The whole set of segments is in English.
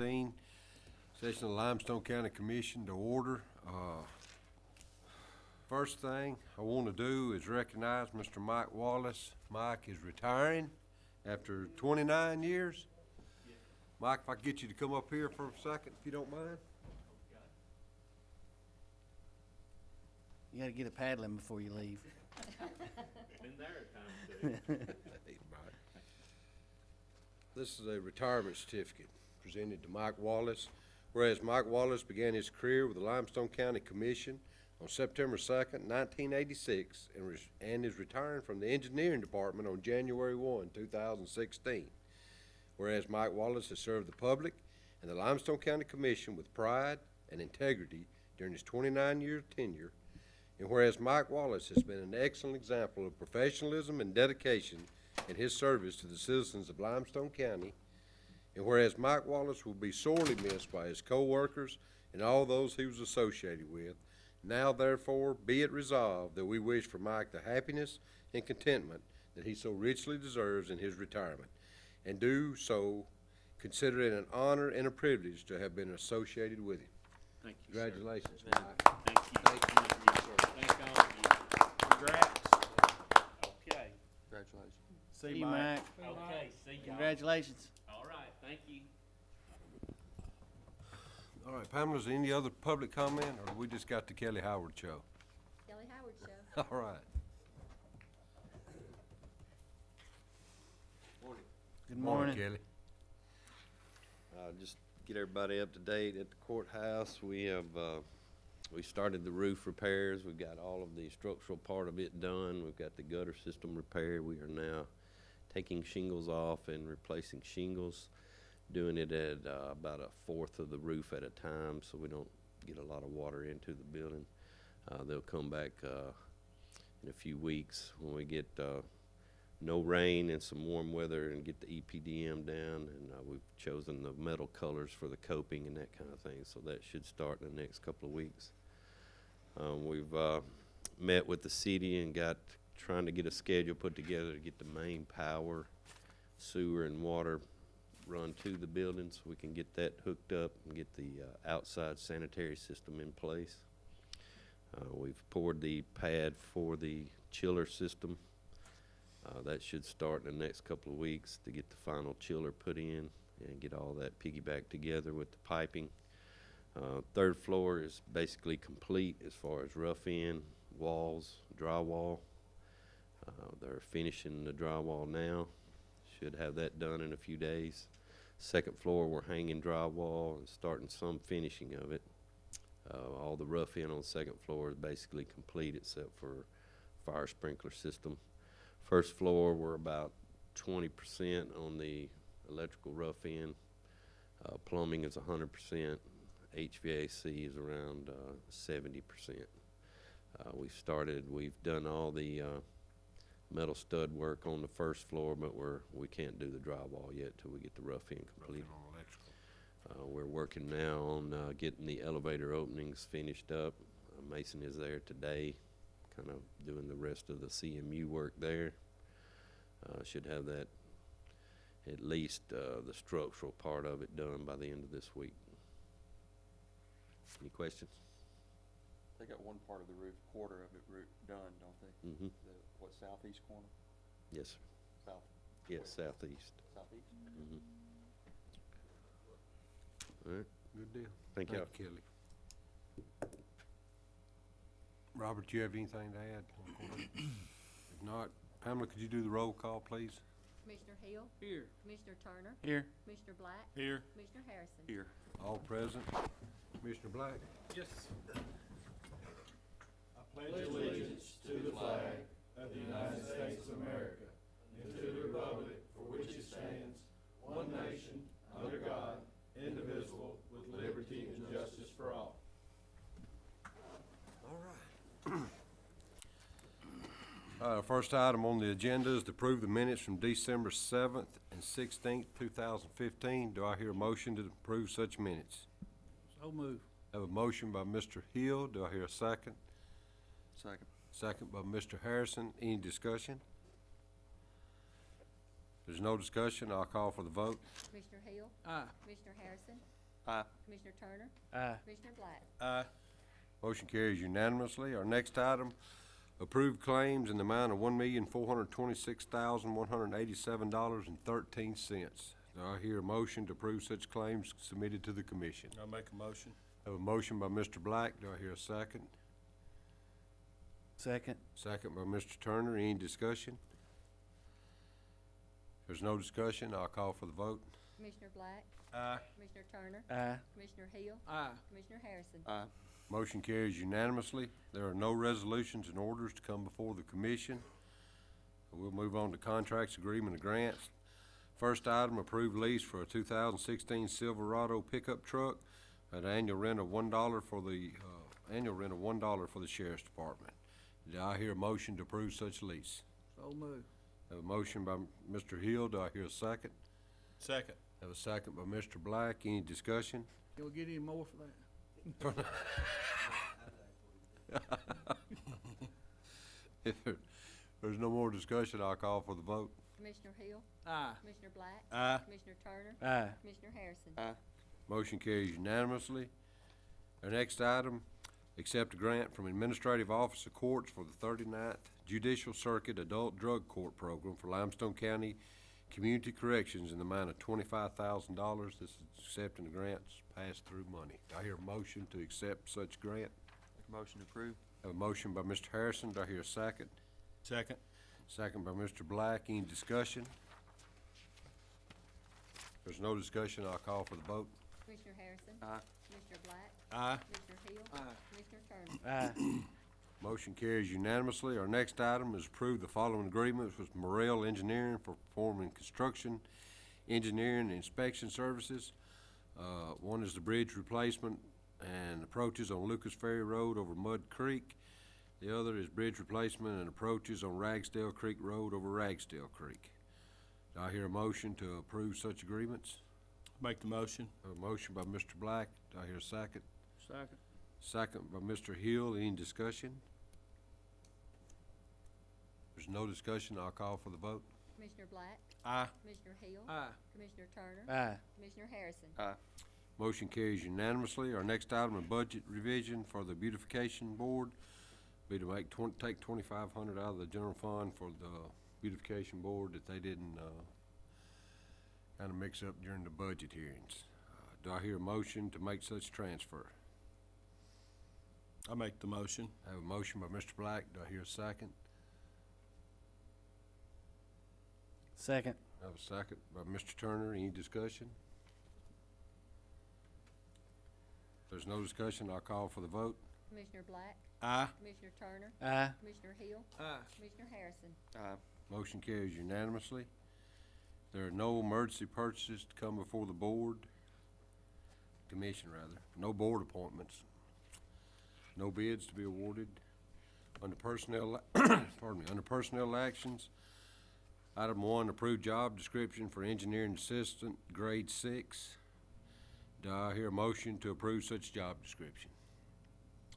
2015. Session of the Limestone County Commission to order. First thing I want to do is recognize Mr. Mike Wallace. Mike is retiring after 29 years. Mike, if I could get you to come up here for a second, if you don't mind. You gotta get a paddling before you leave. Been there a time or two. Hey, Mike. This is a retirement certificate presented to Mike Wallace. Whereas Mike Wallace began his career with the Limestone County Commission on September 2nd, 1986, and is retiring from the Engineering Department on January 1, 2016. Whereas Mike Wallace has served the public and the Limestone County Commission with pride and integrity during his 29-year tenure, and whereas Mike Wallace has been an excellent example of professionalism and dedication in his service to the citizens of Limestone County, and whereas Mike Wallace will be sorely missed by his co-workers and all those he was associated with, now therefore be it resolved that we wish for Mike the happiness and contentment that he so richly deserves in his retirement, and do so consider it an honor and a privilege to have been associated with him. Thank you, Congratulations, sir. Mike. Thank you. Thank you, sir. Thank all of you. Congrats. Okay. Congratulations. See you, Mike. Okay, see y'all. Congratulations. All right, thank you. All right, Pamela, is there any other public comment, or we just got the Kelly Howard show? Kelly Howard Show. All right. Good morning. Kelly. Just get everybody up to date at the courthouse. We have, we started the roof repairs. We've got all of the structural part of it done. We've got the gutter system repaired. We are now taking shingles off and replacing shingles, doing it at about a fourth of the roof at a time so we don't get a lot of water into the building. They'll come back in a few weeks when we get no rain and some warm weather and get the EPDM down, and we've chosen the metal colors for the coping and that kind of thing, so that should start in the next couple of weeks. We've met with the city and trying to get a schedule put together to get the main power, sewer, and water run to the building so we can get that hooked up and get the outside sanitary system in place. We've poured the pad for the chiller system. That should start in the next couple of weeks to get the final chiller put in and get all that piggyback together with the piping. Third floor is basically complete as far as rough in, walls, drywall. They're finishing the drywall now. Should have that done in a few days. Second floor, we're hanging drywall and starting some finishing of it. All the rough in on the second floor is basically complete except for fire sprinkler system. First floor, we're about 20% on the electrical rough end. Plumbing is 100%. HVAC is around 70%. We've done all the metal stud work on the first floor, but we can't do the drywall yet till we get the rough end completed. We're working now on getting the elevator openings finished up. Mason is there today, kind of doing the rest of the CMU work there. Should have that, at least the structural part of it done by the end of this week. Any questions? They got one part of the roof, quarter of it done, don't they? Mm-hmm. What, southeast corner? Yes, sir. South? Yes, southeast. Southeast? Mm-hmm. All right. Good deal. Thank you. Kelly. Robert, do you have anything to add? If not, Pamela, could you do the roll call, please? Commissioner Hill. Here. Commissioner Turner. Here. Commissioner Black. Here. Commissioner Harrison. Here. All present. Commissioner Black? Yes. Pledge allegiance to the flag of the United States of America and to the republic for which it stands, one nation, under God, indivisible, with liberty and justice for all. All right. First item on the agenda is to approve the minutes from December 7th and 16th, 2015. Do I hear a motion to approve such minutes? So move. I have a motion by Mr. Hill. Do I hear a second? Second. Second by Mr. Harrison. Any discussion? There's no discussion, I'll call for the vote. Commissioner Hill. Aye. Commissioner Harrison. Aye. Commissioner Turner. Aye. Commissioner Black. Aye. Motion carries unanimously. Our next item, approved claims in the amount of $1,426,187.13. Do I hear a motion to approve such claims submitted to the commission? I'll make a motion. Have a motion by Mr. Black. Do I hear a second? Second. Second by Mr. Turner. Any discussion? If there's no discussion, I'll call for the vote. Commissioner Black. Aye. Commissioner Turner. Aye. Commissioner Hill. Aye. Commissioner Harrison. Aye. Motion carries unanimously. There are no resolutions and orders to come before the commission. We'll move on to contracts, agreement, and grants. First item, approved lease for a 2016 Silverado pickup truck at annual rent of $1 for the, for the sheriff's department. Do I hear a motion to approve such lease? So move. Have a motion by Mr. Hill. Do I hear a second? Second. Have a second by Mr. Black. Any discussion? Can we get any more for that? If there's no more discussion, I'll call for the vote. Commissioner Hill. Aye. Commissioner Black. Aye. Commissioner Turner. Aye. Commissioner Harrison. Aye. Motion carries unanimously. Our next item, accept a grant from Administrative Office of Courts for the 39th Judicial Circuit Adult Drug Court Program for Limestone County Community Corrections in the amount of $25,000. This is accepting the grants pass-through money. Do I hear a motion to accept such grant? Make a motion to approve. Have a motion by Mr. Harrison. Do I hear a second? Second. Second by Mr. Black. Any discussion? If there's no discussion, I'll call for the vote. Commissioner Harrison. Aye. Commissioner Black. Aye. Commissioner Hill. Aye. Commissioner Turner. Aye. Motion carries unanimously. Our next item is approve the following agreements with Morrell Engineering for performing construction, engineering, and inspection services. One is the bridge replacement and approaches on Lucas Ferry Road over Mud Creek. The other is bridge replacement and approaches on Ragsdale Creek Road over Ragsdale Creek. Do I hear a motion to approve such agreements? Make the motion. A motion by Mr. Black. Do I hear a second? Second. Second by Mr. Hill. Any discussion? There's no discussion. I'll call for the vote. Commissioner Black. Aye. Commissioner Hill. Aye. Commissioner Turner. Aye. Commissioner Harrison. Aye. Motion carries unanimously. Our next item of budget revision for the beautification board be to take $2,500 out of the general fund for the beautification board that they didn't, kinda mix up during the budget hearings. Do I hear a motion to make such transfer? I'll make the motion. I have a motion by Mr. Black. Do I hear a second? Second. I have a second by Mr. Turner. Any discussion? If there's no discussion, I'll call for the vote. Commissioner Black. Aye. Commissioner Turner. Aye. Commissioner Hill. Aye. Commissioner Harrison. Aye. Motion carries unanimously. There are no emergency purchases to come before the board, commission rather, no board appointments, no bids to be awarded. Under personnel, pardon me, under personnel actions, item 1, approved job description for engineering assistant, grade 6. Do I hear a motion to approve such job description?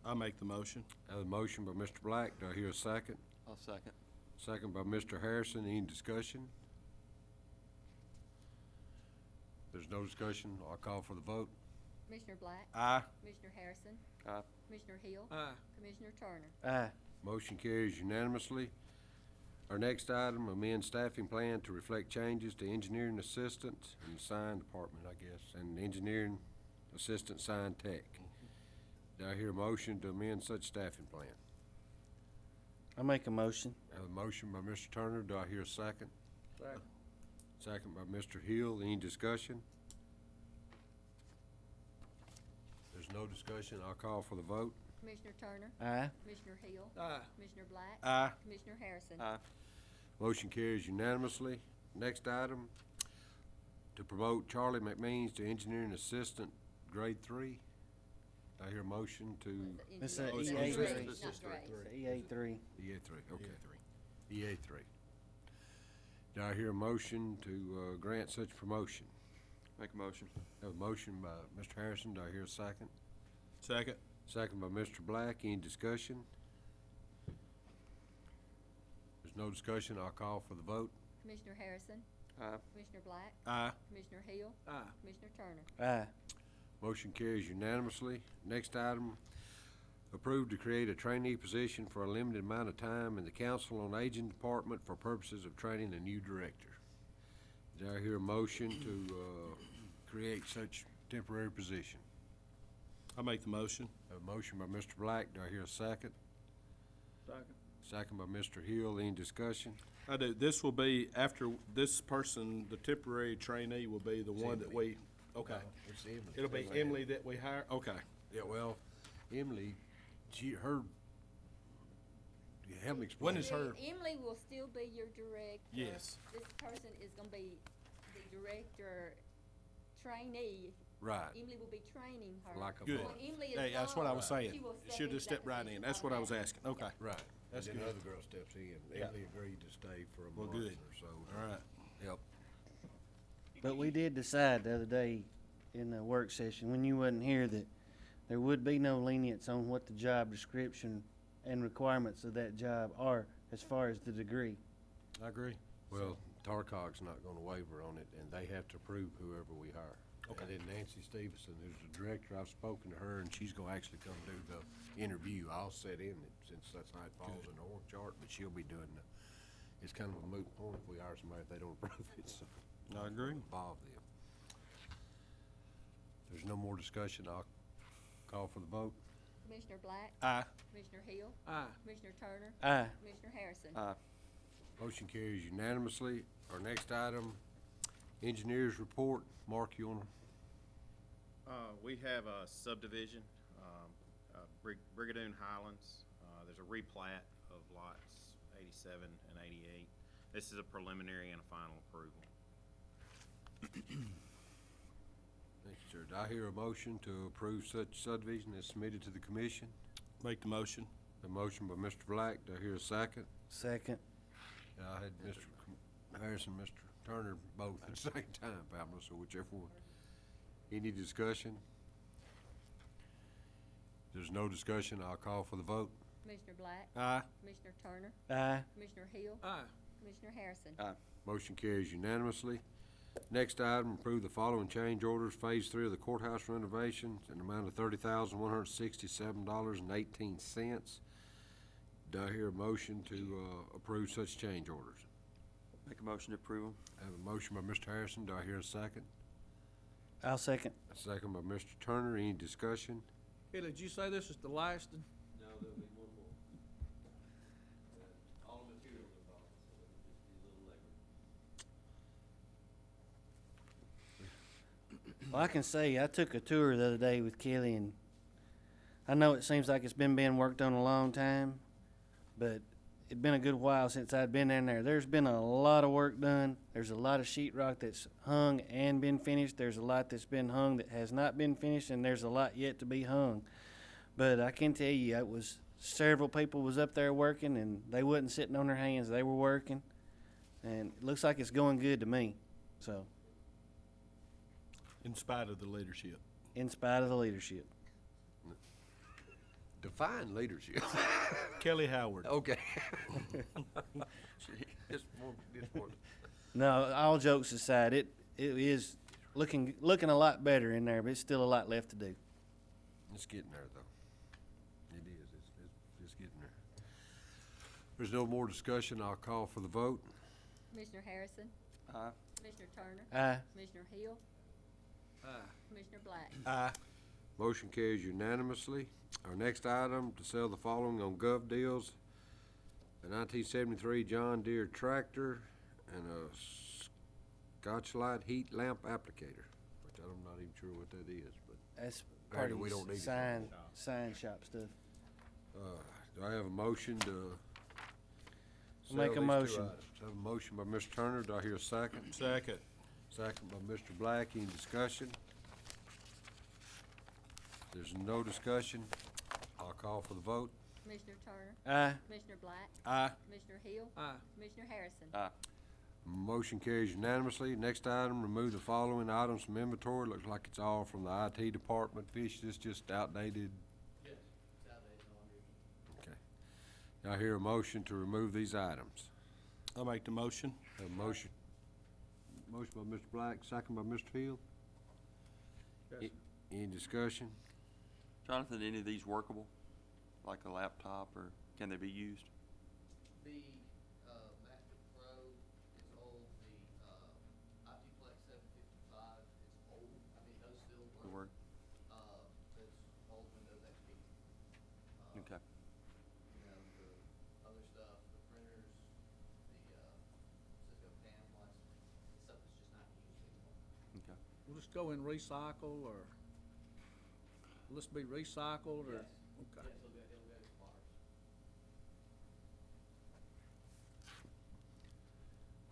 I'll make the motion. I have a motion by Mr. Black. Do I hear a second? I'll second. Second by Mr. Harrison. Any discussion? If there's no discussion, I'll call for the vote. Commissioner Black. Aye. Commissioner Harrison. Aye. Commissioner Hill. Aye. Commissioner Turner. Aye. Motion carries unanimously. Our next item, amend staffing plan to reflect changes to engineering assistant and sign department, I guess, and engineering assistant sign tech. Do I hear a motion to amend such staffing plan? I make a motion. I have a motion by Mr. Turner. Do I hear a second? Second. Second by Mr. Hill. Any discussion? There's no discussion. I'll call for the vote. Commissioner Turner. Aye. Commissioner Hill. Aye. Commissioner Black. Aye. Commissioner Harrison. Aye. Motion carries unanimously. Next item, to promote Charlie McMeans to engineering assistant, grade 3. I hear a motion to It's Engineering a it's EA grade, three. not grade. EA three. EA 3, okay. EA 3. Do I hear a motion to grant such promotion? Make a motion. Have a motion by Mr. Harrison. Do I hear a second? Second. Second by Mr. Black. Any discussion? There's no discussion. I'll call for the vote. Commissioner Harrison. Aye. Commissioner Black? Aye. Commissioner Hill? Aye. Commissioner Turner? Aye. Motion carries unanimously. Next item, approved to create a trainee position for a limited amount of time in the Council on Aging Department for purposes of training a new director. Do I hear a motion to, create such temporary position? I make the motion. A motion by Mr. Black. Do I hear a second? Second. Second by Mr. Hill. Any discussion? I do. This will be after this person, the temporary trainee will be the one that we, okay. It's Emily. It'll be Emily that we hire? Okay. Yeah, well, Emily, help me explain. When is her? Emily will still be your director. Yes. This person is gonna be the director trainee. Right. Emily will be training her. Like a Good. boss. When Emily is Hey, that's what I was gone, saying. she will She'll just into step that right in. position That's what I was automatically. asking. Okay. Right. That's And then good. the other girl steps in. Yeah. Emily agreed to stay for a Well, month good. or so. All right. Yep. But we did decide the other day in the work session, when you wasn't here, that there would be no lenience on what the job description and requirements of that job are as far as the degree. I agree. Well, Tarcog's not gonna waver on it, and they have to approve whoever we hire. Okay. And then Nancy Stevenson, who's the director, I've spoken to her, and she's gonna actually come do the interview. I'll sit in it, since that's how it falls in the org chart, but she'll be doing it's kind of a moot point if we hire somebody if they don't approve it, so. I agree. Involve them. If there's no more discussion, I'll call for the vote. Commissioner Black? Aye. Commissioner Hill? Aye. Commissioner Turner? Aye. Commissioner Harrison? Aye. Motion carries unanimously. Our next item, engineers report. Mark, you wanna? We have a subdivision, Brigadoon Highlands. There's a replat of lots 87 and 88. This is a preliminary and a final approval. Thank you, sir. Do I hear a motion to approve such subdivision as submitted to the commission? Make the motion. A motion by Mr. Black. Do I hear a second? Second. I had Mr. Harrison, Mr. Turner both at the same time, Pamela, so whichever one. Any discussion? If there's no discussion, I'll call for the vote. Commissioner Black? Aye. Commissioner Turner? Aye. Commissioner Hill? Aye. Commissioner Harrison? Motion carries unanimously. Next item, approve the following change orders. Phase 3 of the courthouse renovations in the amount of $30,167.18. Do I hear a motion to approve such change orders? Make a motion to approve 'em. I have a motion by Mr. Harrison. Do I hear a second? I'll second. A second by Mr. Turner. Any discussion? Hey, did you say this is the last? No, there'll be one more. All the materials involved, so it'll just be a little labor. Well, I can say, I took a tour the other day with Kelly, and I know it seems like it's been being worked on a long time, but it'd been a good while since I'd been in there. There's been a lot of work done. There's a lot of sheetrock that's hung and been finished. There's a lot that's been hung that has not been finished, and there's a lot yet to be hung. But I can tell you, it was several people was up there working, and they wasn't sitting on their hands. They were working, and it looks like it's going good to me. So, In spite of the leadership. in spite of the leadership. Define leadership. Kelly Howard. Okay. Just one. No, all jokes aside, it is looking a lot better in there, but it's still a lot left to do. It's getting there, though. It is. It's getting there. There's no more discussion. I'll call for the vote. Commissioner Harrison? Aye. Commissioner Turner? Aye. Commissioner Hill? Aye. Commissioner Black? Aye. Motion carries unanimously. Our next item, to sell the following on Gov Deals: a 1973 John Deere tractor and a Scotchlite heat lamp applicator, which I'm not even sure what that is, but, That's part Apparently of we his don't need it. sign shop stuff. do I have a motion to sell Make a these two motion. items? I have a motion by Mr. Turner. Do I hear a second? Second. Second by Mr. Black. Any discussion? There's no discussion. I'll call for the vote. Commissioner Turner? Aye. Commissioner Black? Aye. Commissioner Hill? Aye. Commissioner Harrison? Aye. Motion carries unanimously. Next item, remove the following items from inventory. Looks like it's all from the IT department. Fish, this just outdated? Yes, it's outdated. Okay. I hear a motion to remove these items. I'll make the motion. Have a motion Motion by Mr. Black, second by Mr. Hill. Any discussion? Jonathan, any of these workable, like a laptop, or can they be used? The MacBook Pro is old, the Optiplex 755 is old, I mean, those still The work. work? It's old Windows XP. Okay. You know, the other stuff, the printers, the Cisco pamphlets, it's stuff that's just not used anymore. Okay. We'll just go in recycle, or will this be recycled, or? Yes. Okay. Yes, it'll go to suppliers.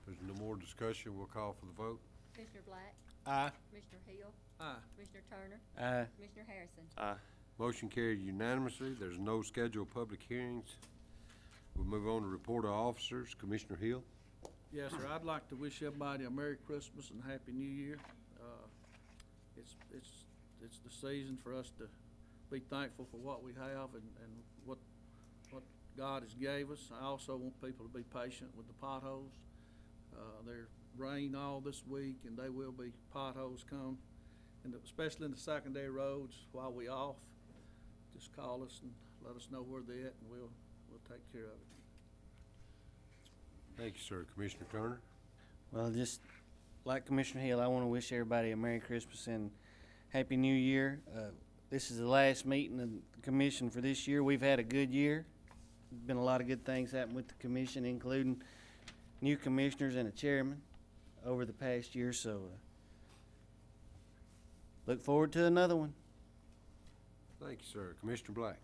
If there's no more discussion, we'll call for the vote. Commissioner Black, Aye. Commissioner Hill, Aye. Commissioner Turner, Aye. Commissioner Harrison. Aye. Motion carried unanimously. There's no scheduled public hearings. We'll move on to report of officers. Commissioner Hill. Yes, sir. I'd like to wish everybody a Merry Christmas and Happy New Year. It's the season for us to be thankful for what we have and what God has gave us. I also want people to be patient with the potholes. There's rain all this week, and there will be potholes come, and especially in the secondary roads while we off. Just call us and let us know where they're at, and we'll take care of it. Thank you, sir. Commissioner Turner. Well, just like Commissioner Hill, I want to wish everybody a Merry Christmas and Happy New Year. This is the last meeting of the commission for this year. We've had a good year. Been a lot of good things happen with the commission, including new commissioners and a chairman over the past year, so look forward to another one. Thank you, sir. Commissioner Black.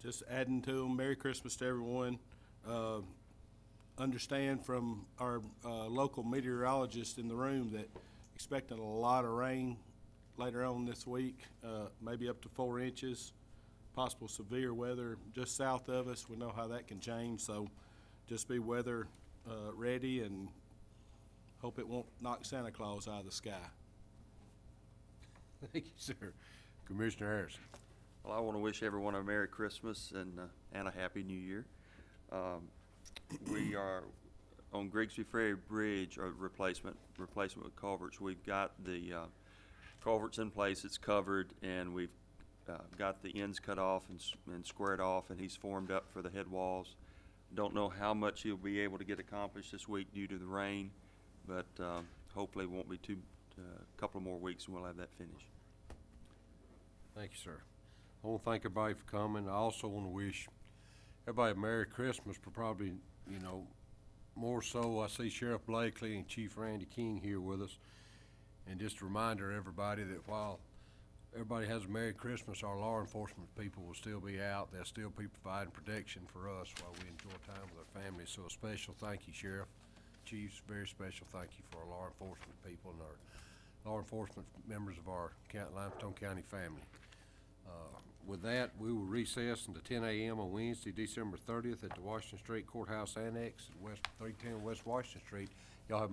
Just adding to them, Merry Christmas to everyone. Understand from our local meteorologist in the room that expecting a lot of rain later on this week, maybe up to 4 inches, possible severe weather just south of us. We know how that can change, so just be weather ready and hope it won't knock Santa Claus out of the sky. Thank you, sir. Commissioner Harrison. Well, I want to wish everyone a Merry Christmas and a Happy New Year. We are on Grigsby Ferry Bridge, replacement with culverts. We've got the culverts in place, it's covered, and we've got the ends cut off and squared off, and he's formed up for the head walls. Don't know how much he'll be able to get accomplished this week due to the rain, but hopefully it won't be a couple more weeks and we'll have that finished. Thank you, sir. I want to thank everybody for coming. I also want to wish everybody a Merry Christmas, but probably, more so I see Sheriff Blakely and Chief Randy King here with us. And just a reminder to everybody that while everybody has a Merry Christmas, our law enforcement people will still be out. They'll still be providing protection for us while we enjoy time with our families. So a special thank you, Sheriff, Chiefs, very special thank you for our law enforcement people and our law enforcement members of our Limestone County family. With that, we will recess until 10 a.m. on Wednesday, December 30th at the Washington Street Courthouse Annex at 310 West Washington Street. Y'all have